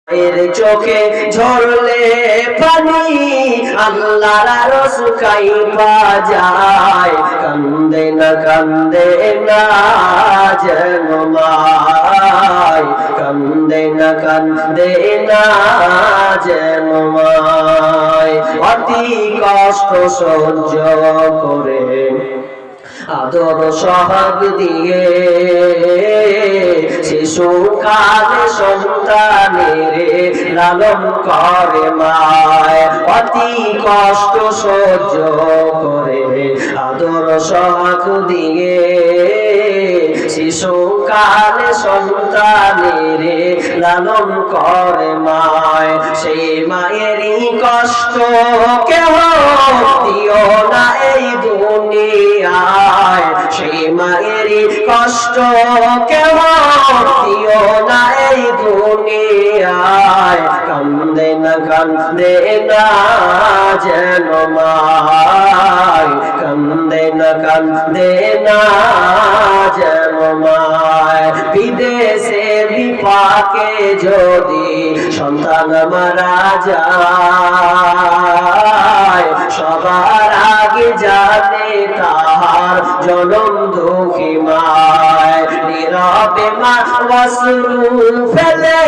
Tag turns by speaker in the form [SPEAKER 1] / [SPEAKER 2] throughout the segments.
[SPEAKER 1] এর চোখে ঝরলে পানি আল্লাহর আরশ কাইপা যায়। কান্দে না যেন মায়, কান্দে না যেন মায়। অতি কষ্ট সহ্য করে আদর সোহাগ দিয়ে শিশুকালে সন্তানের লালন করে মায়। অতি কষ্ট সহ্য করে আদর সোহাগ দিয়ে শিশুকালে সন্তানের লালন করে মায়। সেই মায়েরই কষ্ট কেহ দিও না এই দুনিয়ায়, সেই মায়েরই কষ্ট কেহ দিও না এই দুনিয়ায়। কান্দে না যেন মায়, কান্দে না যেন মায়। বিদেশে বিপাকে যদি সন্তান মারা যায়, সবার আগে জানে তাহার জনম দুঃখী মায়। নীরবে মা অশ্রু ফেলে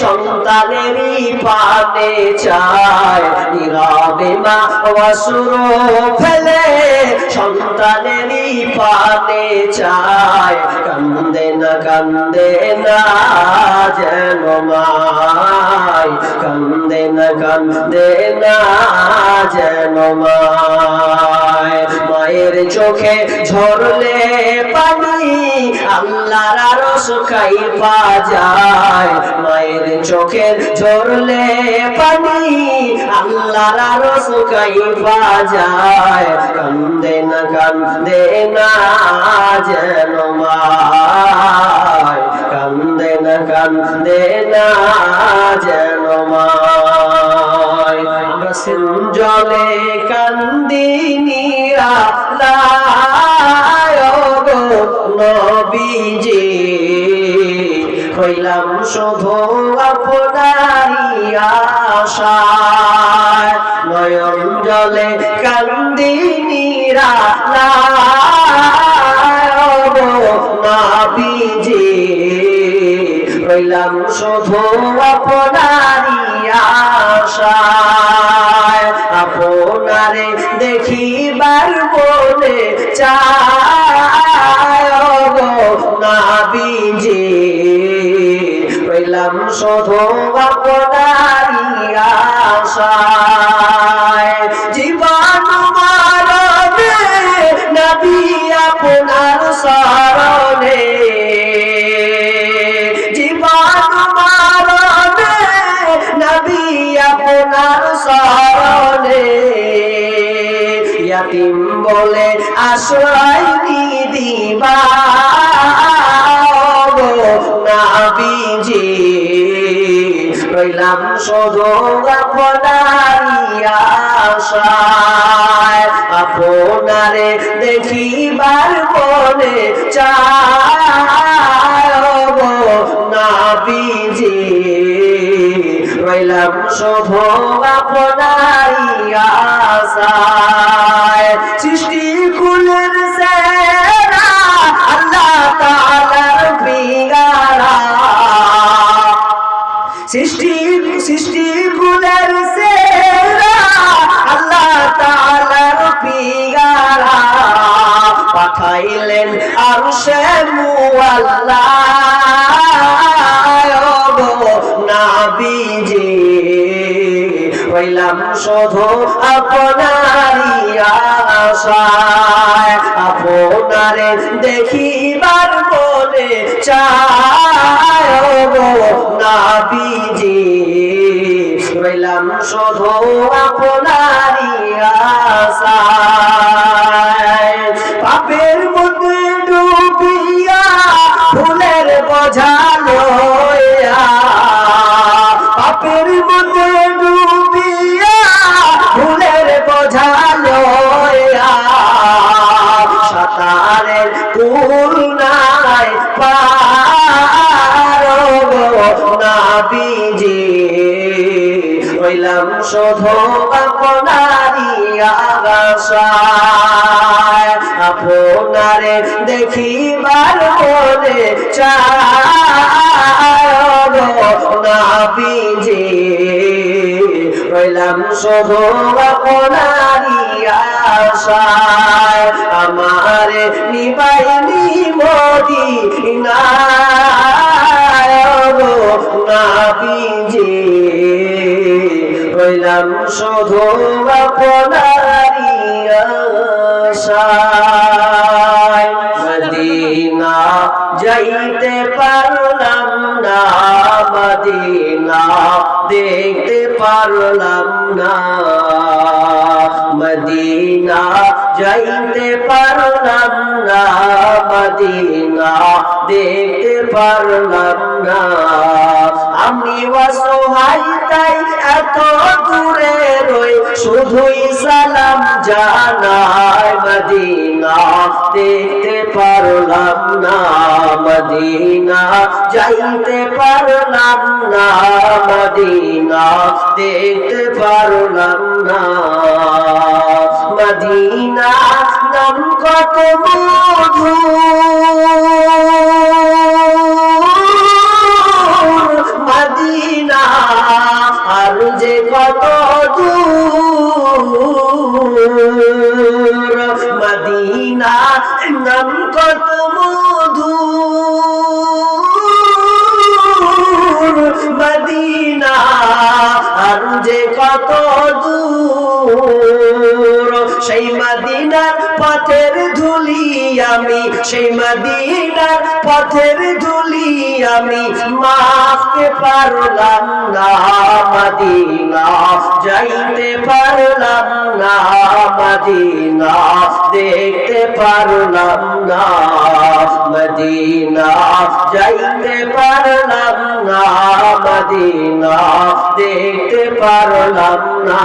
[SPEAKER 1] সন্তানেরই পানে চায়, নীরবে মা অশ্রু ফেলে সন্তানেরই পানে চায়। কান্দে না যেন মায়, কান্দে না যেন মায়। মায়ের চোখে ঝরলে পানি আল্লাহর আরশ কাইপা যায়। মায়ের চোখে ঝরলে পানি আল্লাহর আরশ কাইপা যায়। কান্দে না যেন মায়, কান্দে না যেন মায়। আমরা জলে কান্দিনি নবীজি, হইলাম শুধু আপনারই আশায়। নয়ন জলে কান্দিনি নবীজি, হইলাম শুধু আপনারই আশায়। আপনারে দেখিবার মনে চায় নবীজি, হইলাম শুধু আপনারই আশায়। জীবন মরণে নবী আপনার শরণে, জীবন মরণে নবী আপনার শরণে। ইয়াতীম বলে আশ্রয় দিবা নবীজি, রইলাম শুধু আপনারই আশায়। আপনারে দেখিবার মনে চায় নবীজি, রইলাম শুধু আপনারই আশায়। সৃষ্টি কুলের সেরা আল্লাহ তাআলার বিগাড়া, সৃষ্টি কুলের সেরা আল্লাহ তাআলার বিগাড়া। পাঠাইলেন আরশে মুআল্লা নবীজি, হইলাম শুধু আপনারই আশায়। আপনারে দেখিবার মনে চায় নবীজি, হইলাম শুধু আপনারই আশায়। পাপের মধ্যে ডুবিয়া ফুলের বোঝা লইয়া, পাপের মধ্যে ডুবিয়া ফুলের বোঝা লইয়া। সাঁতারের কুল নাই পার নবীজি, রইলাম শুধু আপনারই আশায় আপনারে দেখিবার মনে চায় নবীজি রইলাম শুধু আপনারই আশায় আমারে নিবাইনি মদিনায় নবীজি রইলাম শুধু আপনারই আশায় মদিনা যাইতে পারলাম না মদিনা দেখতে পারলাম না মদিনা যাইতে পারলাম না মদিনা দেখতে পারলাম না আমি অসহায় তাই এত দূরে রই শুধুই সালাম জানাই মদিনা দেখতে পারলাম না মদিনা যাইতে পারলাম না মদিনা দেখতে পারলাম না মদিনা নাম কত মধু মদিনা আর যে কত দূর মদিনা নাম কত মধু মদিনা আর যে কত দূর সেই মদিনার পথের ধুলি আমি সেই মদিনার পথের ধুলি আমি মাখতে পারলাম না মদিনা যাইতে পারলাম না মদিনা দেখতে পারলাম না মদিনা যাইতে পারলাম না মদিনা দেখতে পারলাম না।